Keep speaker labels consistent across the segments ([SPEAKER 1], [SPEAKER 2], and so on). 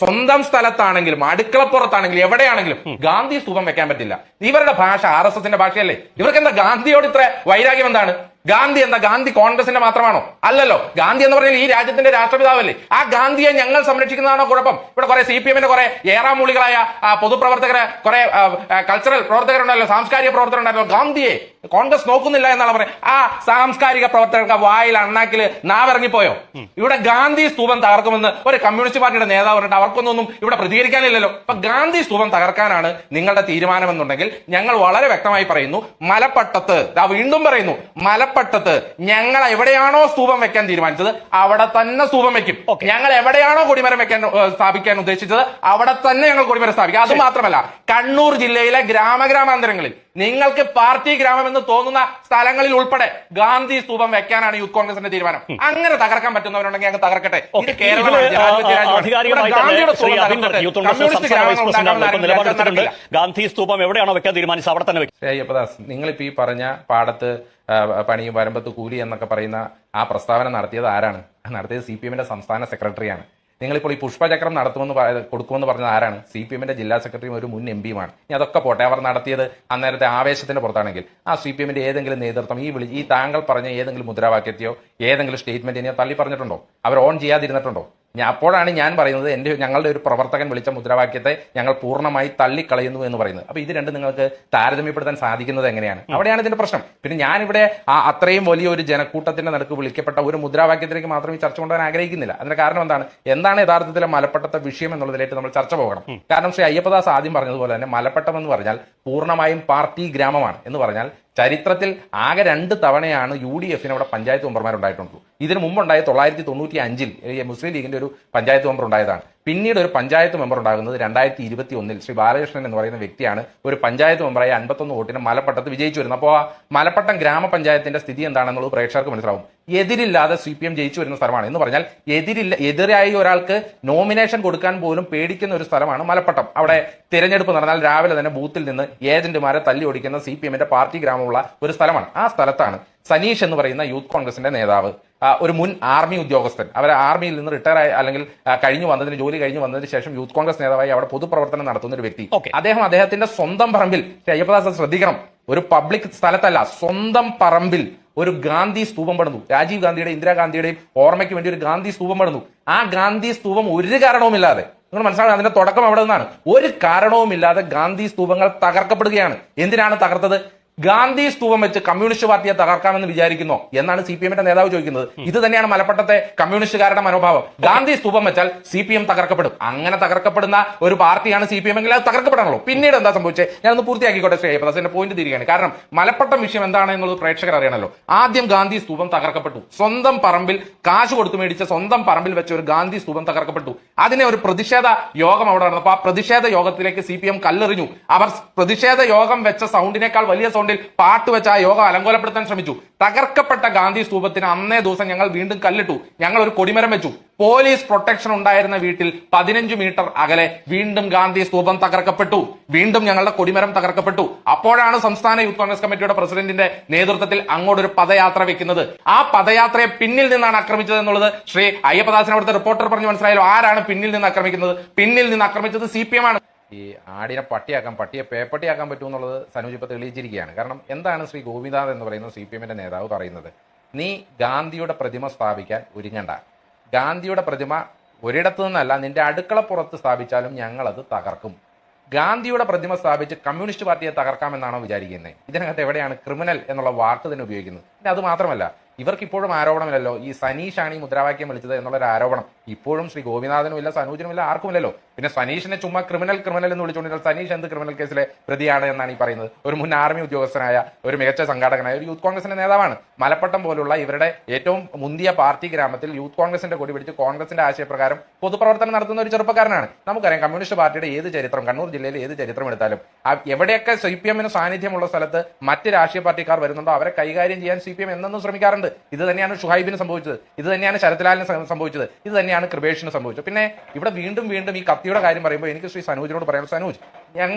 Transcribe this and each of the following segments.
[SPEAKER 1] സ്വന്തം സ്ഥലത്താണെങ്കിലും അടുക്കളപ്പുറത്താണെങ്കിലും എവിടെയാണെങ്കിലും ഗാന്ധി സ്തൂപം വെക്കാൻ പറ്റില്ല. ഇവരുടെ ഭാഷ RSSന്റെ ഭാഷയല്ലേ? ഇവർക്ക് എന്താ ഗാന്ധിയോട് ഇത്ര വൈരാഗ്യം എന്താണ്? ഗാന്ധി എന്താ ഗാന്ധി കോൺഗ്രസിന്റെ മാത്രമാണോ? അല്ലല്ലോ. ഗാന്ധി എന്ന് പറഞ്ഞാൽ ഈ രാജ്യത്തിന്റെ രാഷ്ട്രപിതാവല്ലേ? ആ ഗാന്ധിയെ ഞങ്ങൾ സംരക്ഷിക്കുന്നതാണോ കുഴപ്പം? ഇവിടെ കുറെ CPM-ന്റെ കുറെ ഏറാമൂളികളായ പൊതുപ്രവർത്തകര്, കുറെ കൾച്ചറൽ പ്രവർത്തകരുണ്ടല്ലോ, സാംസ്കാരിക പ്രവർത്തകരുണ്ടല്ലോ. ഗാന്ധിയെ കോൺഗ്രസ് നോക്കുന്നില്ല എന്നാണ് പറയുന്നത്. ആ സാംസ്കാരിക പ്രവർത്തകർക്ക് വായിൽ അണ്ണാക്കില് നാവിറങ്ങിപ്പോയോ? ഇവിടെ ഗാന്ധി സ്തൂപം തകർക്കുമെന്ന് ഒരു കമ്മ്യൂണിസ്റ്റ് പാർട്ടിയുടെ നേതാവ് പറഞ്ഞിട്ട് അവർക്കൊന്നും ഇവിടെ പ്രതികരിക്കാനില്ലല്ലോ. അപ്പൊ ഗാന്ധി സ്തൂപം തകർക്കാനാണ് നിങ്ങളുടെ തീരുമാനമെന്നുണ്ടെങ്കിൽ ഞങ്ങൾ വളരെ വ്യക്തമായി പറയുന്നു, മലപ്പട്ടത്ത്, വീണ്ടും പറയുന്നു, മലപ്പട്ടത്ത് ഞങ്ങൾ എവിടെയാണോ സ്തൂപം വെക്കാൻ തീരുമാനിച്ചത് അവിടെ തന്നെ സ്തൂപം വെക്കും. ഞങ്ങൾ എവിടെയാണോ കൊടിമരം വെക്കാൻ സ്ഥാപിക്കാൻ ഉദ്ദേശിച്ചത് അവിടെ തന്നെ ഞങ്ങൾ കൊടിമരം സ്ഥാപിക്കും. അത് മാത്രമല്ല, കണ്ണൂർ ജില്ലയിലെ ഗ്രാമാന്തരങ്ങളിൽ നിങ്ങൾക്ക് പാർട്ടി ഗ്രാമം എന്ന് തോന്നുന്ന സ്ഥലങ്ങളിൽ ഉൾപ്പെടെ ഗാന്ധി സ്തൂപം വെക്കാനാണ് യൂത്ത് കോൺഗ്രസിന്റെ തീരുമാനം. അങ്ങനെ തകർക്കാൻ പറ്റുന്നവരുണ്ടെങ്കിൽ അങ്ങ് തകർക്കട്ടെ. ഇത്
[SPEAKER 2] ഗാന്ധി സ്തൂപം എവിടെയാണോ വെക്കാൻ തീരുമാനിച്ചത് അവിടെ തന്നെ വെക്കും.
[SPEAKER 1] അയ്യപ്പദാസ്, നിങ്ങളിപ്പോ ഈ പറഞ്ഞ പാടത്ത് പണിയും വരമ്പത്ത് കൂലി എന്നൊക്കെ പറയുന്ന ആ പ്രസ്താവന നടത്തിയത് ആരാണ്? നടത്തിയത് CPM-ന്റെ സംസ്ഥാന സെക്രട്ടറിയാണ്. നിങ്ങളിപ്പോൾ ഈ പുഷ്പചക്രം കൊടുക്കുമെന്ന് പറഞ്ഞത് ആരാണ്? CPM-ന്റെ ജില്ലാ സെക്രട്ടറിയും ഒരു മുൻ MP-യുമാണ്. ഇനി അതൊക്കെ പോട്ടെ, അവർ നടത്തിയത് അന്നേരത്തെ ആവേശത്തിന്റെ പുറത്താണെങ്കിൽ ആ CPM-ന്റെ ഏതെങ്കിലും നേതൃത്വം ഈ താങ്കൾ പറഞ്ഞ ഏതെങ്കിലും മുദ്രാവാക്യത്തെയോ ഏതെങ്കിലും സ്റ്റേറ്റ്മെന്റിനെയോ തള്ളി പറഞ്ഞിട്ടുണ്ടോ? അവർ ഓൺ ചെയ്യാതിരുന്നിട്ടുണ്ടോ? അപ്പോഴാണ് ഞാൻ പറയുന്നത് ഞങ്ങളുടെ ഒരു പ്രവർത്തകൻ വിളിച്ച മുദ്രാവാക്യത്തെ ഞങ്ങൾ പൂർണ്ണമായി തള്ളിക്കളയുന്നു എന്ന് പറയുന്നത്. അപ്പൊ ഇത് രണ്ടും നിങ്ങൾക്ക് താരതമ്യപ്പെടുത്താൻ സാധിക്കുന്നത് എങ്ങനെയാണ്? അവിടെയാണ് ഇതിന്റെ പ്രശ്നം. പിന്നെ ഞാനിവിടെ അത്രയും വലിയ ഒരു ജനക്കൂട്ടത്തിന്റെ നടുക്ക് വിളിക്കപ്പെട്ട ഒരു മുദ്രാവാക്യത്തിലേക്ക് മാത്രം ഈ ചർച്ച കൊണ്ടുവരാൻ ആഗ്രഹിക്കുന്നില്ല. അതിന്റെ കാരണം എന്താണ് യഥാർത്ഥത്തിലെ മലപ്പട്ടത്തെ വിഷയം എന്നുള്ളതിലേക്ക് നമ്മൾ ചർച്ച പോകണം. കാരണം ശ്രീ അയ്യപ്പദാസ് ആദ്യം പറഞ്ഞതുപോലെ തന്നെ മലപ്പട്ടം എന്ന് പറഞ്ഞാൽ പൂർണ്ണമായും പാർട്ടി ഗ്രാമമാണ്. എന്ന് പറഞ്ഞാൽ ചരിത്രത്തിൽ ആകെ 2 തവണയാണ് UDF-ന് അവിടെ പഞ്ചായത്ത് മെമ്പർമാരുണ്ടായിട്ടുള്ളൂ. ഇതിനു മുമ്പുണ്ടായ 1995 മുസ്ലിം ലീഗിന്റെ ഒരു പഞ്ചായത്ത് മെമ്പർ ഉണ്ടായതാണ്. പിന്നീട് ഒരു പഞ്ചായത്ത് മെമ്പർ ഉണ്ടാകുന്നത് 2021 ശ്രീ ബാലകൃഷ്ണൻ എന്ന് പറയുന്ന വ്യക്തിയാണ് ഒരു പഞ്ചായത്ത് മെമ്പറായി 51 വോട്ടിന് മലപ്പട്ടത്ത് വിജയിച്ചു വരുന്നത്. അപ്പോൾ ആ മലപ്പട്ടം ഗ്രാമപഞ്ചായത്തിന്റെ സ്ഥിതി എന്താണെന്നുള്ളത് പ്രേക്ഷകർക്ക് മനസ്സിലാവും. എതിരില്ലാതെ CPM ജയിച്ചു വരുന്ന സ്ഥലമാണ്. എന്ന് പറഞ്ഞാൽ എതിരായി ഒരാൾക്ക് നോമിനേഷൻ കൊടുക്കാൻ പോലും പേടിക്കുന്ന ഒരു സ്ഥലമാണ് മലപ്പട്ടം. അവിടെ തിരഞ്ഞെടുപ്പ് നടന്നാൽ രാവിലെ തന്നെ ബൂത്തിൽ നിന്ന് ഏജന്റുമാരെ തല്ലി ഓടിക്കുന്ന CPM-ന്റെ പാർട്ടി ഗ്രാമമുള്ള ഒരു സ്ഥലമാണ്. ആ സ്ഥലത്താണ് സനീഷ് എന്ന് പറയുന്ന യൂത്ത് കോൺഗ്രസിന്റെ നേതാവ്, ഒരു മുൻ ആർമി ഉദ്യോഗസ്ഥൻ, അവർ ആർമിയിൽ നിന്ന് റിട്ടയർ ആയി അല്ലെങ്കിൽ ജോലി കഴിഞ്ഞു വന്നതിന് ശേഷം യൂത്ത് കോൺഗ്രസ് നേതാവായി അവിടെ പൊതുപ്രവർത്തനം നടത്തുന്ന ഒരു വ്യക്തി. അദ്ദേഹത്തിന്റെ സ്വന്തം പറമ്പിൽ, അയ്യപ്പദാസ് ശ്രദ്ധിക്കണം, ഒരു പബ്ലിക് സ്ഥലത്തല്ല, സ്വന്തം പറമ്പിൽ ഒരു ഗാന്ധി സ്തൂപം പണിതു. രാജീവ് ഗാന്ധിയുടെയും ഇന്ദിരാഗാന്ധിയുടെയും ഓർമ്മയ്ക്ക് വേണ്ടി ഒരു ഗാന്ധി സ്തൂപം പണിതു. ആ ഗാന്ധി സ്തൂപം ഒരു കാരണവുമില്ലാതെ, നിങ്ങൾ മനസ്സിലാക്കണം, അതിന്റെ തുടക്കം അവിടെ നിന്നാണ്. ഒരു കാരണവുമില്ലാതെ ഗാന്ധി സ്തൂപങ്ങൾ തകർക്കപ്പെടുകയാണ്. എന്തിനാണ് തകർത്തത്? ഗാന്ധി സ്തൂപം വെച്ച് കമ്മ്യൂണിസ്റ്റ് പാർട്ടിയെ തകർക്കാമെന്ന് വിചാരിക്കുന്നോ എന്നാണ് CPM-ന്റെ നേതാവ് ചോദിക്കുന്നത്. ഇത് തന്നെയാണ് മലപ്പട്ടത്തെ കമ്മ്യൂണിസ്റ്റുകാരുടെ മനോഭാവം. ഗാന്ധി സ്തൂപം വെച്ചാൽ CPM തകർക്കപ്പെടും. അങ്ങനെ തകർക്കപ്പെടുന്ന ഒരു പാർട്ടിയാണ് CPM എങ്കിൽ അത് തകർക്കപ്പെടണല്ലോ. പിന്നീട് എന്താ സംഭവിച്ചത്? ഞാനൊന്ന് പൂർത്തിയാക്കിക്കോട്ടെ ശ്രീ അയ്യപ്പദാസിന്റെ പോയിന്റ് തിരികെയാണ്. കാരണം മലപ്പട്ടം വിഷയം എന്താണ് എന്നുള്ളത് പ്രേക്ഷകർ അറിയണമല്ലോ. ആദ്യം ഗാന്ധി സ്തൂപം തകർക്കപ്പെട്ടു. സ്വന്തം പറമ്പിൽ കാശ് കൊടുത്തു മേടിച്ച സ്വന്തം പറമ്പിൽ വെച്ച ഒരു ഗാന്ധി സ്തൂപം തകർക്കപ്പെട്ടു. അതിനെ ഒരു പ്രതിഷേധ യോഗം അവിടെ നടന്നപ്പോൾ ആ പ്രതിഷേധ യോഗത്തിലേക്ക് CPM കല്ലെറിഞ്ഞു. അവർ പ്രതിഷേധ യോഗം വെച്ച സൗണ്ടിനേക്കാൾ വലിയ സൗണ്ടിൽ പാട്ട് വെച്ച് ആ യോഗം അലങ്കോലപ്പെടുത്താൻ ശ്രമിച്ചു. തകർക്കപ്പെട്ട ഗാന്ധി സ്തൂപത്തിന് അന്നേ ദിവസം ഞങ്ങൾ വീണ്ടും കല്ലിട്ടു. ഞങ്ങൾ ഒരു കൊടിമരം വെച്ചു. പോലീസ് പ്രൊട്ടക്ഷൻ ഉണ്ടായിരുന്ന വീട്ടിൽ 15 മീറ്റർ അകലെ വീണ്ടും ഗാന്ധി സ്തൂപം തകർക്കപ്പെട്ടു. വീണ്ടും ഞങ്ങളുടെ കൊടിമരം തകർക്കപ്പെട്ടു. അപ്പോഴാണ് സംസ്ഥാന യൂത്ത് കോൺഗ്രസ് കമ്മിറ്റിയുടെ പ്രസിഡന്റിന്റെ നേതൃത്വത്തിൽ അങ്ങോട്ടൊരു പദയാത്ര വെക്കുന്നത്. ആ പദയാത്രയെ പിന്നിൽ നിന്നാണ് ആക്രമിച്ചത് എന്നുള്ളത് ശ്രീ അയ്യപ്പദാസിനെ അവിടുത്തെ റിപ്പോർട്ടർ പറഞ്ഞു മനസ്സിലായല്ലോ. ആരാണ് പിന്നിൽ നിന്ന് ആക്രമിക്കുന്നത്? പിന്നിൽ നിന്ന് ആക്രമിച്ചത് CPM ആണ്. ഈ ആടിനെ പട്ടിയെ പേപ്പട്ടിയാക്കാൻ പറ്റുമെന്നുള്ളത് സനൂജ് ഇപ്പൊ തെളിയിച്ചിരിക്കുകയാണ്. കാരണം എന്താണ് ശ്രീ ഗോവിന്ദനാഥ് എന്ന് പറയുന്ന CPM-ന്റെ നേതാവ് പറയുന്നത്? നീ ഗാന്ധിയുടെ പ്രതിമ സ്ഥാപിക്കാൻ ഒരുങ്ങണ്ട. ഗാന്ധിയുടെ പ്രതിമ ഒരിടത്തു നിന്നല്ല, നിന്റെ അടുക്കളപ്പുറത്ത് സ്ഥാപിച്ചാലും ഞങ്ങളത് തകർക്കും. ഗാന്ധിയുടെ പ്രതിമ സ്ഥാപിച്ച് കമ്മ്യൂണിസ്റ്റ് പാർട്ടിയെ തകർക്കാമെന്നാണോ വിചാരിക്കുന്നത്? ഇതിനകത്ത് എവിടെയാണ് ക്രിമിനൽ എന്നുള്ള വാക്ക് തന്നെ ഉപയോഗിക്കുന്നത്? പിന്നെ അത് മാത്രമല്ല, ഇവർക്ക് ഇപ്പോഴും ആരോപണമില്ലല്ലോ ഈ സനീഷാണ് ഈ മുദ്രാവാക്യം വിളിച്ചത് എന്നുള്ളൊരു ആരോപണം ഇപ്പോഴും ശ്രീ ഗോപിനാഥനും ഇല്ല, സനൂജിനും ഇല്ല, ആർക്കുമില്ലല്ലോ. പിന്നെ സനീഷിനെ ചുമ്മാ ക്രിമിനൽ എന്ന് വിളിച്ചുകൊണ്ടിരുന്ന സനീഷ് എന്ത് ക്രിമിനൽ കേസിലെ പ്രതിയാണ് എന്നാണ് ഈ പറയുന്നത്? ഒരു മുൻ ആർമി ഉദ്യോഗസ്ഥനായ ഒരു മികച്ച സംഘാടകനായ ഒരു യൂത്ത് കോൺഗ്രസിന്റെ നേതാവാണ്. മലപ്പട്ടം പോലുള്ള ഇവരുടെ ഏറ്റവും മുന്തിയ പാർട്ടി ഗ്രാമത്തിൽ യൂത്ത് കോൺഗ്രസിന്റെ കൊടി പിടിച്ച് കോൺഗ്രസിന്റെ ആശയപ്രകാരം പൊതുപ്രവർത്തനം നടത്തുന്ന ഒരു ചെറുപ്പക്കാരനാണ്. നമുക്കറിയാം കമ്മ്യൂണിസ്റ്റ് പാർട്ടിയുടെ ഏത് ചരിത്രം, കണ്ണൂർ ജില്ലയിലെ ഏത് ചരിത്രം എടുത്താലും എവിടെയൊക്കെ CPM-ന് സാന്നിധ്യമുള്ള സ്ഥലത്ത് മറ്റ് രാഷ്ട്രീയ പാർട്ടിക്കാർ വരുന്നുണ്ടോ അവരെ കൈകാര്യം ചെയ്യാൻ CPM എന്നും ശ്രമിക്കാറുണ്ട്. ഇത് തന്നെയാണ് ഷുഹൈബിന് സംഭവിച്ചത്, ഇത് തന്നെയാണ് ശരത്ലാലിന് സംഭവിച്ചത്, ഇത് തന്നെയാണ് കൃപേഷിന് സംഭവിച്ചത്. പിന്നെ ഇവിടെ വീണ്ടും ഈ കത്തിയുടെ കാര്യം പറയുമ്പോൾ എനിക്ക് ശ്രീ സനൂജിനോട് പറയാം, സനൂജ്,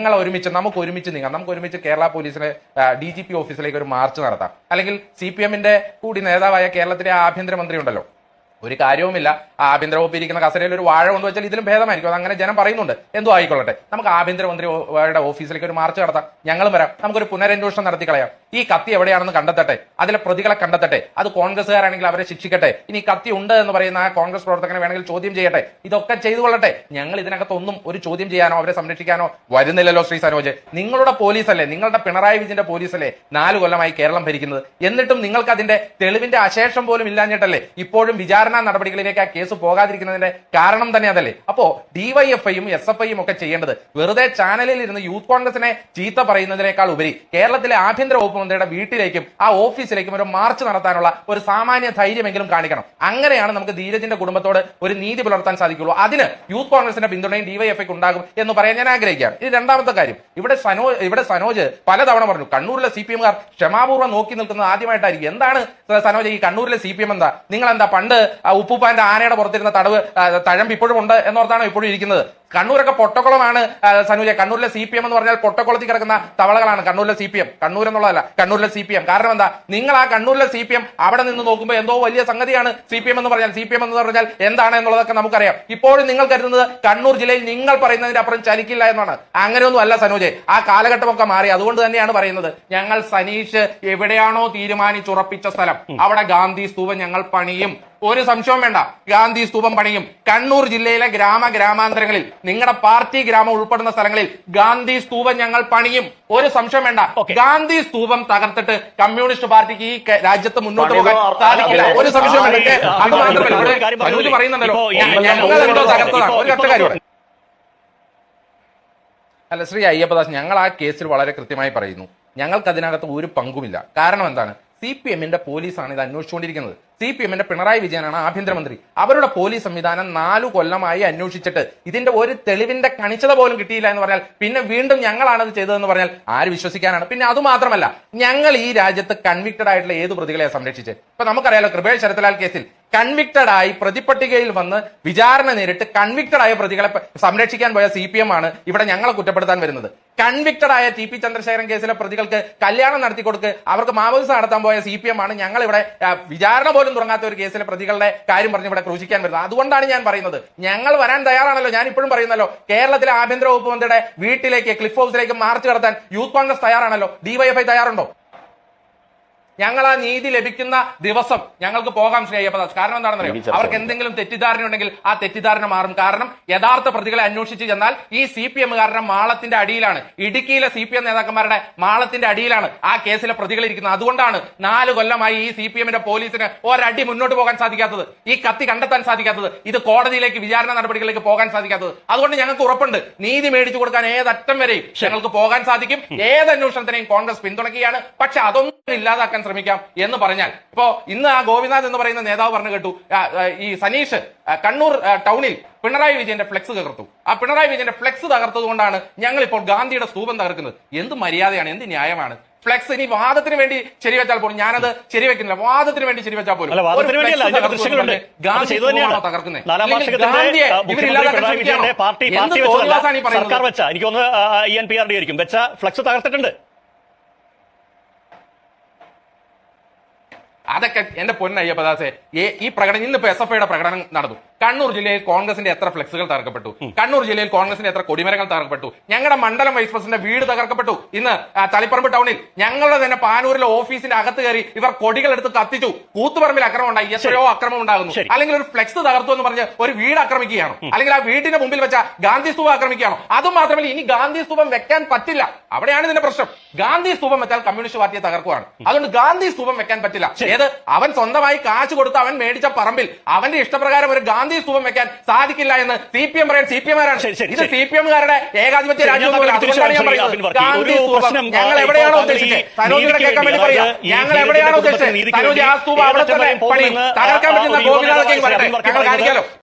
[SPEAKER 1] നമുക്ക് ഒരുമിച്ച് നീങ്ങാം, നമുക്ക് ഒരുമിച്ച് കേരള പോലീസിലെ DGP ഓഫീസിലേക്ക് ഒരു മാർച്ച് നടത്താം. അല്ലെങ്കിൽ CPM-ന്റെ കൂടി നേതാവായ കേരളത്തിലെ ആഭ്യന്തരമന്ത്രി ഉണ്ടല്ലോ, ഒരു കാര്യവുമില്ല. ആഭ്യന്തര വകുപ്പ് ഇരിക്കുന്ന കസരയിൽ ഒരു വാഴ കൊണ്ട് വെച്ചാൽ ഇതിലും ഭേദമായിരിക്കും. അത് അങ്ങനെ ജനം പറയുന്നുണ്ട്. എന്തോ ആയിക്കൊള്ളട്ടെ, നമുക്ക് ആഭ്യന്തരമന്ത്രിയുടെ ഓഫീസിലേക്ക് ഒരു മാർച്ച് നടത്താം, ഞങ്ങളും വരാം, നമുക്കൊരു പുനരന്വേഷണം നടത്തി കളയാം. ഈ കത്തി എവിടെയാണെന്ന് കണ്ടെത്തട്ടെ, അതിലെ പ്രതികളെ കണ്ടെത്തട്ടെ, അത് കോൺഗ്രസ്സുകാരാണെങ്കിൽ അവരെ ശിക്ഷിക്കട്ടെ. ഇനി കത്തി ഉണ്ട് എന്ന് പറയുന്ന ആ കോൺഗ്രസ് പ്രവർത്തകനെ വേണമെങ്കിൽ ചോദ്യം ചെയ്യട്ടെ. ഇതൊക്കെ ചെയ്തു കൊള്ളട്ടെ. ഞങ്ങൾ ഇതിനകത്തൊന്നും ഒരു ചോദ്യം ചെയ്യാനോ അവരെ സംരക്ഷിക്കാനോ വരുന്നില്ലല്ലോ. ശ്രീ സനോജ്, നിങ്ങളുടെ പോലീസല്ലേ, നിങ്ങളുടെ പിണറായി വിജയന്റെ പോലീസല്ലേ 4 കൊല്ലമായി കേരളം ഭരിക്കുന്നത്? എന്നിട്ടും നിങ്ങൾക്ക് അതിന്റെ തെളിവിന്റെ അശേഷം പോലും ഇല്ലാഞ്ഞിട്ടല്ലേ ഇപ്പോഴും വിചാരണ നടപടികളിലേക്ക് ആ കേസ് പോകാതിരിക്കുന്നതിന്റെ കാരണം തന്നെ അതല്ലേ? അപ്പോ ഡിവൈഎഫ്ഐയും SFIയും ഒക്കെ ചെയ്യേണ്ടത് വെറുതെ ചാനലിൽ ഇരുന്ന് യൂത്ത് കോൺഗ്രസിനെ ചീത്ത പറയുന്നതിനേക്കാൾ ഉപരി കേരളത്തിലെ ആഭ്യന്തര വകുപ്പ് മന്ത്രിയുടെ വീട്ടിലേക്കും ആ ഓഫീസിലേക്കും ഒരു മാർച്ച് നടത്താനുള്ള ഒരു സാമാന്യ ധൈര്യമെങ്കിലും കാണിക്കണം. അങ്ങനെയാണ് നമുക്ക് ധീരജിന്റെ കുടുംബത്തോട് ഒരു നീതി പുലർത്താൻ സാധിക്കുള്ളൂ. അതിന് യൂത്ത് കോൺഗ്രസിന്റെ പിന്തുണയും ഡിവൈഎഫ്ഐക്ക് ഉണ്ടാകും എന്ന് പറയാൻ ഞാൻ ആഗ്രഹിക്കുകയാണ്. ഇത് രണ്ടാമത്തെ കാര്യം. ഇവിടെ സനോജ് പലതവണ പറഞ്ഞു കണ്ണൂരിലെ CPMകാർ ക്ഷമാപൂർവ്വം നോക്കി നിൽക്കുന്നത് ആദ്യമായിട്ടായിരിക്കും. എന്താണ് സനോജ് ഈ കണ്ണൂരിലെ CPM എന്താ? നിങ്ങൾ എന്താ പണ്ട് ഉപ്പുപ്പാന്റെ ആനയുടെ പുറത്തിരുന്ന തഴമ്പ് ഇപ്പോഴും ഉണ്ട് എന്നോർത്താണോ ഇപ്പോഴും ഇരിക്കുന്നത്? കണ്ണൂരൊക്കെ പൊട്ടക്കുളമാണ് സനൂജ. കണ്ണൂരിലെ CPM എന്ന് പറഞ്ഞാൽ പൊട്ടക്കുളത്തിൽ കിടക്കുന്ന തവളകളാണ് കണ്ണൂരിലെ CPM. കണ്ണൂർ എന്നുള്ളതല്ല, കണ്ണൂരിലെ CPM. കാരണം എന്താ? നിങ്ങൾ ആ കണ്ണൂരിലെ CPM അവിടെ നിന്ന് നോക്കുമ്പോൾ എന്തോ വലിയ സംഗതിയാണ് CPM എന്ന് പറഞ്ഞാൽ. CPM എന്ന് പറഞ്ഞാൽ എന്താണ് എന്നുള്ളതൊക്കെ നമുക്കറിയാം. ഇപ്പോഴും നിങ്ങൾ കരുതുന്നത് കണ്ണൂർ ജില്ലയിൽ നിങ്ങൾ പറയുന്നതിന്റെ അപ്പുറം ചലിക്കില്ല എന്നാണ്. അങ്ങനെയൊന്നും അല്ല സനോജെ. ആ കാലഘട്ടമൊക്കെ മാറി. അതുകൊണ്ട് തന്നെയാണ് പറയുന്നത് ഞങ്ങൾ സനീഷ് എവിടെയാണോ തീരുമാനിച്ചുറപ്പിച്ച സ്ഥലം അവിടെ ഗാന്ധി സ്തൂപം ഞങ്ങൾ പണിയും. ഒരു സംശയവും വേണ്ട, ഗാന്ധി സ്തൂപം പണിയും. കണ്ണൂർ ജില്ലയിലെ ഗ്രാമാന്തരങ്ങളിൽ നിങ്ങളുടെ പാർട്ടി ഗ്രാമം ഉൾപ്പെടുന്ന സ്ഥലങ്ങളിൽ ഗാന്ധി സ്തൂപം ഞങ്ങൾ പണിയും. ഒരു സംശയം വേണ്ട. ഗാന്ധി സ്തൂപം തകർത്തിട്ട് കമ്മ്യൂണിസ്റ്റ് പാർട്ടിക്ക് ഈ രാജ്യത്ത് മുന്നോട്ട് പോകാൻ സാധിക്കില്ല. ഒരു സംശയം വേണ്ട. അത് മാത്രമല്ല പറയുന്നുണ്ടല്ലോ ഞങ്ങൾ എന്തോ തകർത്തതാണ്. ഒരു ഒറ്റ കാര്യം അല്ല ശ്രീ അയ്യപ്പദാസ്, ഞങ്ങൾ ആ കേസിൽ വളരെ കൃത്യമായി പറയുന്നു ഞങ്ങൾക്ക് അതിനകത്ത് ഒരു പങ്കുമില്ല. കാരണം എന്താണ്? CPMന്റെ പോലീസാണ് ഇത് അന്വേഷിച്ചുകൊണ്ടിരിക്കുന്നത്. CPMന്റെ പിണറായി വിജയനാണ് ആഭ്യന്തരമന്ത്രി. അവരുടെ പോലീസ് സംവിധാനം 4 കൊല്ലമായി അന്വേഷിച്ചിട്ട് ഇതിന്റെ ഒരു തെളിവിന്റെ കണിച്ചത പോലും കിട്ടിയില്ല എന്ന് പറഞ്ഞാൽ പിന്നെ വീണ്ടും ഞങ്ങളാണത് ചെയ്തതെന്ന് പറഞ്ഞാൽ ആര് വിശ്വസിക്കാനാണ്? പിന്നെ അതുമാത്രമല്ല, ഞങ്ങൾ ഈ രാജ്യത്ത് കൺവിക്റ്റഡ് ആയിട്ടുള്ള ഏത് പ്രതികളെ സംരക്ഷിച്ച്? ഇപ്പൊ നമുക്കറിയാലോ, കൃപേഷ് ശരത്ലാൽ കേസിൽ കൺവിക്റ്റഡ് ആയി പ്രതിപട്ടികയിൽ വന്ന് വിചാരണ നേരിട്ട് കൺവിക്റ്റഡ് ആയ പ്രതികളെ സംരക്ഷിക്കാൻ പോയ CPM ആണ് ഇവിടെ ഞങ്ങളെ കുറ്റപ്പെടുത്താൻ വരുന്നത്. കൺവിക്റ്റഡ് ആയ TP ചന്ദ്രശേഖരൻ കേസിലെ പ്രതികൾക്ക് കല്യാണം നടത്തി കൊടുക്ക് അവർക്ക് മാവോയിസം നടത്താൻ പോയ CPM ആണ് ഞങ്ങൾ ഇവിടെ വിചാരണ പോലും തുടങ്ങാത്ത ഒരു കേസിലെ പ്രതികളുടെ കാര്യം പറഞ്ഞ് ഇവിടെ ക്രൂശിക്കാൻ വരുന്നത്. അതുകൊണ്ടാണ് ഞാൻ പറയുന്നത് ഞങ്ങൾ വരാൻ തയ്യാറാണല്ലോ. ഞാൻ ഇപ്പോഴും പറയുന്നല്ലോ, കേരളത്തിലെ ആഭ്യന്തര വകുപ്പ് മന്ത്രിയുടെ വീട്ടിലേക്ക് ക്ലിഫ് ഹൗസിലേക്ക് മാർച്ച് നടത്താൻ യൂത്ത് കോൺഗ്രസ് തയ്യാറാണല്ലോ. DYFI തയ്യാറുണ്ടോ? ഞങ്ങൾ ആ നീതി ലഭിക്കുന്ന ദിവസം ഞങ്ങൾക്ക് പോകാം ശ്രീ അയ്യപ്പദാസ്. കാരണം എന്താണെന്നറിയോ? അവർക്ക് എന്തെങ്കിലും തെറ്റിദ്ധാരണ ഉണ്ടെങ്കിൽ ആ തെറ്റിദ്ധാരണ മാറും. കാരണം യഥാർത്ഥ പ്രതികളെ അന്വേഷിച്ച് ചെന്നാൽ ഈ CPMകാരുടെ മാളത്തിന്റെ അടിയിലാണ്, ഇടുക്കിയിലെ CPM നേതാക്കന്മാരുടെ മാളത്തിന്റെ അടിയിലാണ് ആ കേസിലെ പ്രതികൾ ഇരിക്കുന്നത്. അതുകൊണ്ടാണ് 4 കൊല്ലമായി ഈ CPMന്റെ പോലീസിന് ഒരടി മുന്നോട്ട് പോകാൻ സാധിക്കാത്തത്, ഈ കത്തി കണ്ടെത്താൻ സാധിക്കാത്തത്, ഇത് കോടതിയിലേക്ക് വിചാരണ നടപടികളിലേക്ക് പോകാൻ സാധിക്കാത്തത്. അതുകൊണ്ട് ഞങ്ങൾക്ക് ഉറപ്പുണ്ട് നീതി മേടിച്ചു കൊടുക്കാൻ ഏതറ്റം വരെയും ഞങ്ങൾക്ക് പോകാൻ സാധിക്കും. ഏത് അന്വേഷണത്തിനെയും കോൺഗ്രസ് പിന്തുണയ്ക്കുകയാണ്. പക്ഷെ അതൊന്നും ഇല്ലാതാക്കാൻ ശ്രമിക്കാം എന്ന് പറഞ്ഞാൽ ഇപ്പോ ഇന്ന് ആ ഗോപിനാഥ് എന്ന് പറയുന്ന നേതാവ് പറഞ്ഞു കേട്ടു ഈ സനീഷ് കണ്ണൂർ ടൗണിൽ പിണറായി വിജയന്റെ ഫ്ലെക്സ് തകർത്തു. ആ പിണറായി വിജയന്റെ ഫ്ലെക്സ് തകർത്തതുകൊണ്ടാണ് ഞങ്ങൾ ഇപ്പോൾ ഗാന്ധിയുടെ സ്തൂപം തകർക്കുന്നത്. എന്ത് മര്യാദയാണ്, എന്ത് ന്യായമാണ്? ഫ്ലെക്സ് ഇനി വാദത്തിന് വേണ്ടി ശരിവെച്ചാൽ പോലും, ഞാനത് ശരിവെക്കുന്നില്ല, വാദത്തിന് വേണ്ടി ശരിവെച്ചാൽ പോലും അതൊക്കെ എന്റെ പൊന്നയ്യപ്പദാസെ ഈ പ്രകടനം ഇന്നിപ്പോ SFIയുടെ പ്രകടനം നടന്നു. കണ്ണൂർ ജില്ലയിൽ കോൺഗ്രസിന്റെ എത്ര ഫ്ലെക്സുകൾ തകർക്കപ്പെട്ടു? കണ്ണൂർ ജില്ലയിൽ കോൺഗ്രസിന്റെ എത്ര കൊടിമരങ്ങൾ തകർക്കപ്പെട്ടു? ഞങ്ങളുടെ മണ്ഡലം വൈസ് പ്രസിഡന്റ് വീട് തകർക്കപ്പെട്ടു. ഇന്ന് തളിപ്പറമ്പ് ടൗണിൽ ഞങ്ങളുടെ തന്നെ പാനൂരിലെ ഓഫീസിന്റെ അകത്ത് കയറി ഇവർ കൊടികൾ എടുത്ത് കത്തിച്ചു. കൂത്തുപറമ്പിൽ അക്രമം ഉണ്ടായി. എത്രയോ അക്രമം ഉണ്ടാകുന്നു. അല്ലെങ്കിൽ ഒരു ഫ്ലെക്സ് തകർത്തു എന്ന് പറഞ്ഞ് ഒരു വീട് ആക്രമിക്കുകയാണോ? അല്ലെങ്കിൽ ആ വീടിന്റെ മുമ്പിൽ വെച്ച ഗാന്ധി സ്തൂപം ആക്രമിക്കുകയാണോ? അതും മാത്രമല്ല, ഇനി ഗാന്ധി സ്തൂപം വെക്കാൻ പറ്റില്ല. അവിടെയാണ് ഇതിന്റെ പ്രശ്നം. ഗാന്ധി സ്തൂപം വെച്ചാൽ കമ്മ്യൂണിസ്റ്റ് പാർട്ടിയെ തകർക്കുകയാണ്. അതുകൊണ്ട് ഗാന്ധി സ്തൂപം വെക്കാൻ പറ്റില്ല. ഏത് അവൻ സ്വന്തമായി കാശ് കൊടുത്ത് അവൻ മേടിച്ച പറമ്പിൽ അവന്റെ ഇഷ്ടപ്രകാരം ഒരു ഗാന്ധി സ്തൂപം വെക്കാൻ സാധിക്കില്ല എന്ന് CPM പറയാൻ CPMകാരാണ്. ഇത് CPMകാരുടെ ഏകാധിപത്യ രാജ്യമാണ്. അതുകൊണ്ടാണ് ഞാൻ പറയുന്നത് ഗാന്ധി സ്തൂപം ഞങ്ങൾ എവിടെയാണോ ഉദ്ദേശിച്ചത്, സനോജിയുടെ കേൾക്കാൻ വേണ്ടി പറയാം, ഞങ്ങൾ എവിടെയാണോ ഉദ്ദേശിച്ചത് സനോജ് ആ സ്തൂപം അവിടെ തന്നെ പണി തകർക്കാൻ പറ്റുന്ന ഗോപിനാഥൊക്കെ പറയട്ടെ, ഞങ്ങൾ കാണിക്കാലോ.